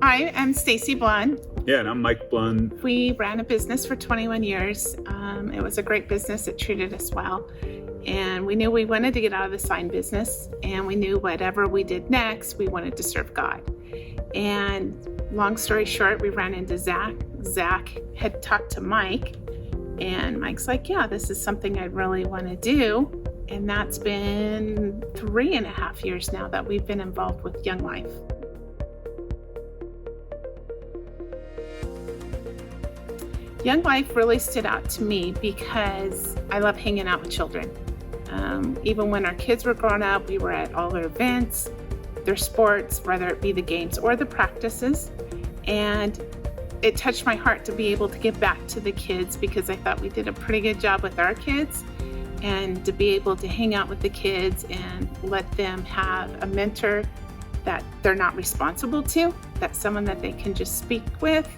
Hi, I'm Stacy Blund. Yeah, and I'm Mike Blund. We ran a business for 21 years. It was a great business. It treated us well. And we knew we wanted to get out of the sign business. And we knew whatever we did next, we wanted to serve God. And long story short, we ran into Zach. Zach had talked to Mike. And Mike's like, yeah, this is something I really want to do. And that's been 3.5 years now that we've been involved with Young Life. Young Life really stood out to me because I love hanging out with children. Even when our kids were growing up, we were at all their events, their sports, whether it be the games or the practices. And it touched my heart to be able to give back to the kids because I thought we did a pretty good job with our kids, and to be able to hang out with the kids and let them have a mentor that they're not responsible to, that's someone that they can just speak with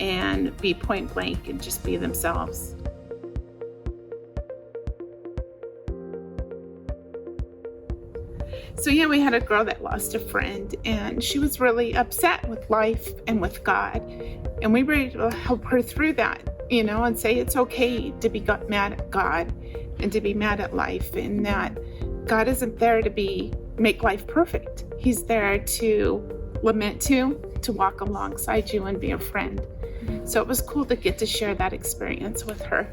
and be point blank and just be themselves. So yeah, we had a girl that lost a friend, and she was really upset with life and with God. And we were able to help her through that, and say it's okay to be mad at God and to be mad at life, and that God isn't there to make life perfect. He's there to lament to walk alongside you and be a friend. So it was cool to get to share that experience with her.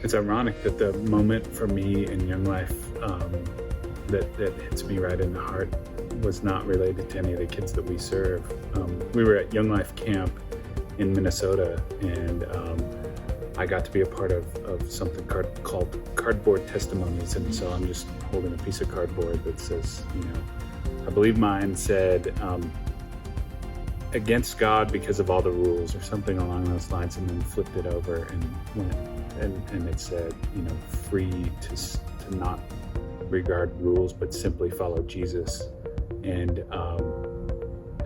It's ironic that the moment for me in Young Life that hits me right in the heart was not related to any of the kids that we serve. We were at Young Life Camp in Minnesota, and I got to be a part of something called Cardboard Testimonies. And so I'm just holding a piece of cardboard that says, I believe mine said, against God because of all the rules, or something along those lines, and then flipped it over and went and it said, free to not regard rules but simply follow Jesus. And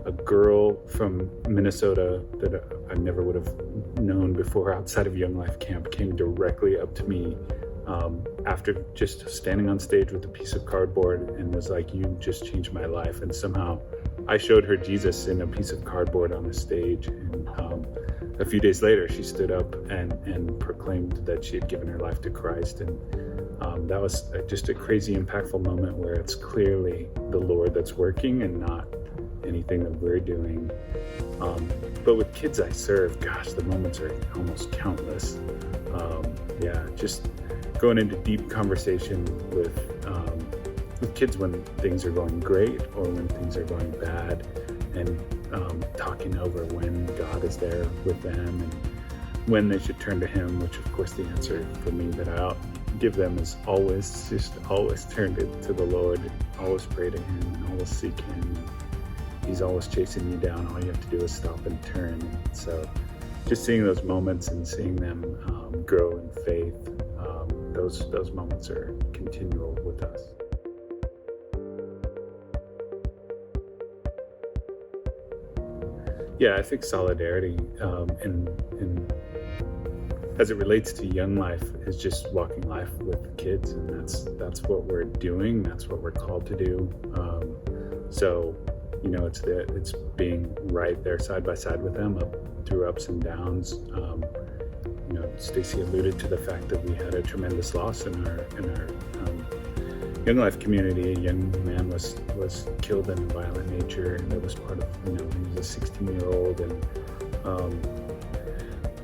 a girl from Minnesota that I never would have known before outside of Young Life Camp came directly up to me after just standing on stage with a piece of cardboard and was like, you just changed my life. And somehow I showed her Jesus in a piece of cardboard on the stage. And a few days later, she stood up and proclaimed that she had given her life to Christ. And that was just a crazy impactful moment where it's clearly the Lord that's working and not anything that we're doing. But with kids I serve, gosh, the moments are almost countless. Just going into deep conversation with kids when things are going great or when things are going bad, and talking over when God is there with them and when they should turn to Him, which of course the answer for me that I'll give them is always turn to the Lord, always pray to Him, and always seek Him. He's always chasing you down. All you have to do is stop and turn. And so just seeing those moments and seeing them grow in faith, those moments are continual with us. Yeah, I think solidarity in as it relates to Young Life is just walking life with kids, and that's what we're doing. That's what we're called to do. It's being right there side by side with them through ups and downs. Stacy alluded to the fact that we had a tremendous loss in our Young Life community. A young man was killed in a violent nature, and that was part of, he was a 16-year-old, and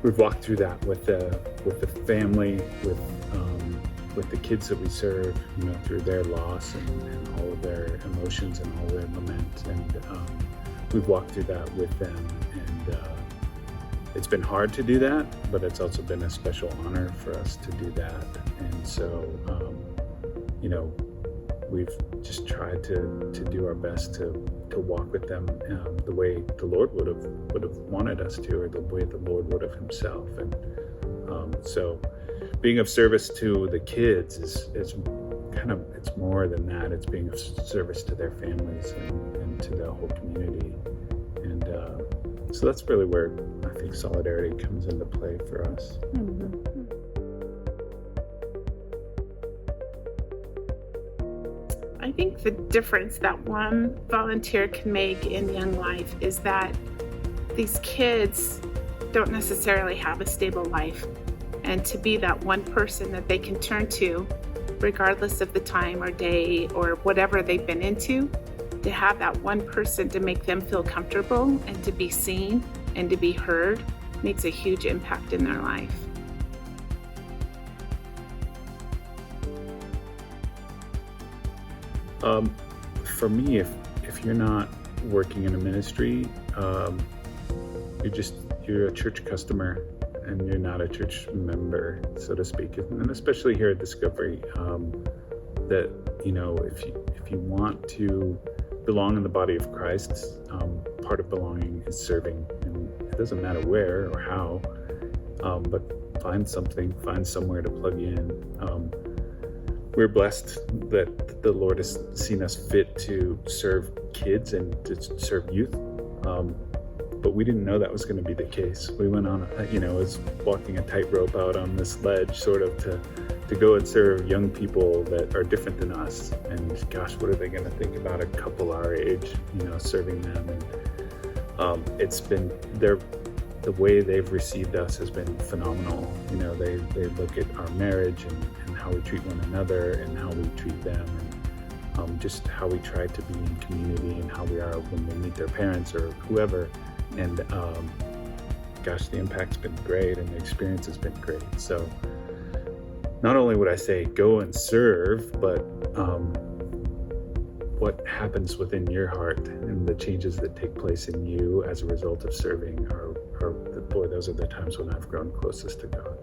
we've walked through that with the family, with the kids that we serve, through their loss and all of their emotions and all their lament, and we've walked through that with them, and it's been hard to do that, but it's also been a special honor for us to do that. And so we've just tried to do our best to walk with them the way the Lord would have wanted us to, or the way the Lord would have Himself. And so being of service to the kids is it's more than that. It's being of service to their families and to the whole community. And so that's really where I think solidarity comes into play for us. Mm-hmm. I think the difference that one volunteer can make in Young Life is that these kids don't necessarily have a stable life. And to be that one person that they can turn to, regardless of the time or day or whatever they've been into, to have that one person to make them feel comfortable and to be seen and to be heard makes a huge impact in their life. For me, if you're not working in a ministry, you're a church customer and you're not a church member, so to speak. And especially here at Discovery, that if you want to belong in the body of Christ, part of belonging is serving, and it doesn't matter where or how, but find somewhere to plug in. We're blessed that the Lord has seen us fit to serve kids and to serve youth, but we didn't know that was going to be the case. We went on, was walking a tightrope out on this ledge, sort of to go and serve young people that are different than us. And gosh, what are they going to think about a couple our age, serving them? And it's been the way they've received us has been phenomenal. They look at our marriage and how we treat one another and how we treat them, and just how we try to be in community and how we are when we meet their parents or whoever. And the impact's been great and the experience has been great. So not only would I say go and serve, but what happens within your heart and the changes that take place in you as a result of serving those are the times when I've grown closest to God.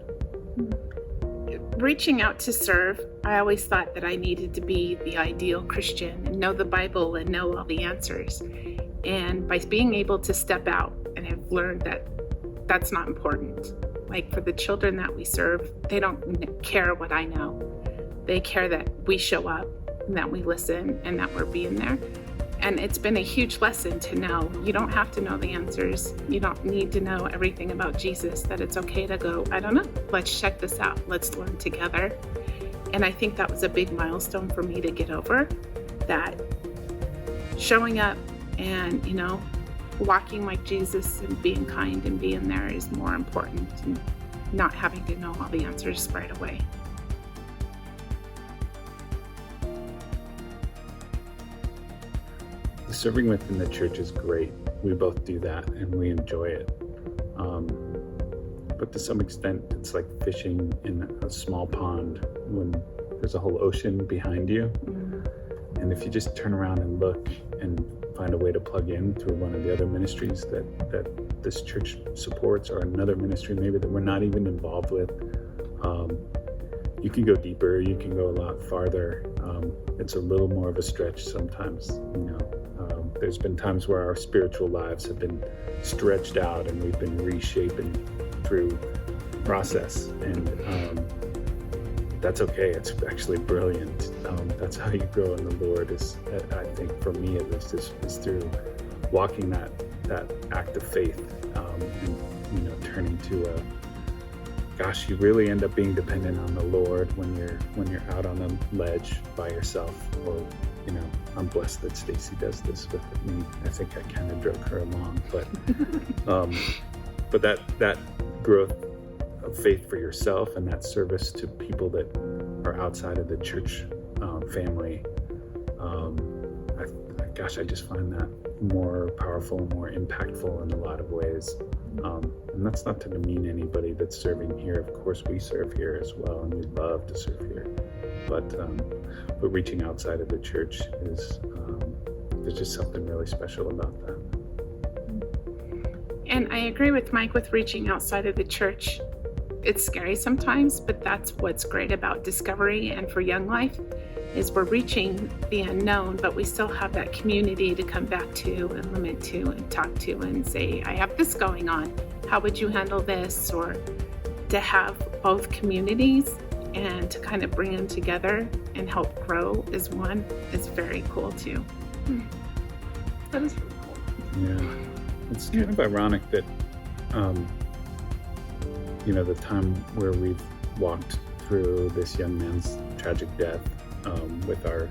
Reaching out to serve, I always thought that I needed to be the ideal Christian and know the Bible and know all the answers. And by being able to step out, and have learned that that's not important. Like for the children that we serve, they don't care what I know. They care that we show up and that we listen and that we're being there. And it's been a huge lesson to know you don't have to know the answers. You don't need to know everything about Jesus, that it's okay to go, I don't know, let's check this out. Let's learn together. And I think that was a big milestone for me to get over, that showing up and, walking like Jesus and being kind and being there is more important than not having to know all the answers right away. Serving within the church is great. We both do that and we enjoy it. But to some extent, it's like fishing in a small pond when there's a whole ocean behind you. Mm-hmm. And if you just turn around and look and find a way to plug in through one of the other ministries that this church supports, or another ministry maybe that we're not even involved with, you can go deeper, you can go a lot farther. It's a little more of a stretch sometimes, There's been times where our spiritual lives have been stretched out and we've been reshaping through process, and that's okay. It's actually brilliant. That's how you grow in the Lord, is, I think for me at least, is through walking that act of faith, and turning to you really end up being dependent on the Lord when you're out on a ledge by yourself. Or I'm blessed that Stacy does this with me. I think I kind of drug her along, but that growth of faith for yourself and that service to people that are outside of the church family, I just find that more powerful and more impactful in a lot of ways. And that's not to demean anybody that's serving here. Of course, we serve here as well, and we love to serve here. But reaching outside of the church is there's just something really special about that. And I agree with Mike with reaching outside of the church. It's scary sometimes, but that's what's great about Discovery and for Young Life, is we're reaching the unknown, but we still have that community to come back to and lament to and talk to and say, I have this going on. How would you handle this? Or to have both communities and to kind of bring them together and help grow as one is very cool too. That is really cool. Yeah. It's kind of ironic that, the time where we've walked through this young man's tragic death with our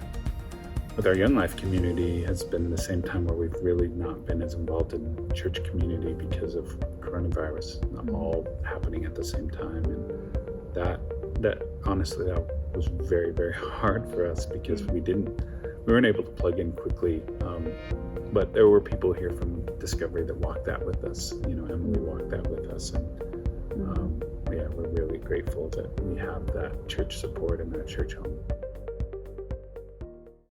with our Young Life community has been the same time where we've really not been as involved in church community because of coronavirus, not all happening at the same time. And that honestly, that was very, very hard for us because we weren't able to plug in quickly. But there were people here from Discovery that walked that with us. Emily walked that with us. And yeah, we're really grateful that we have that church support and that church home.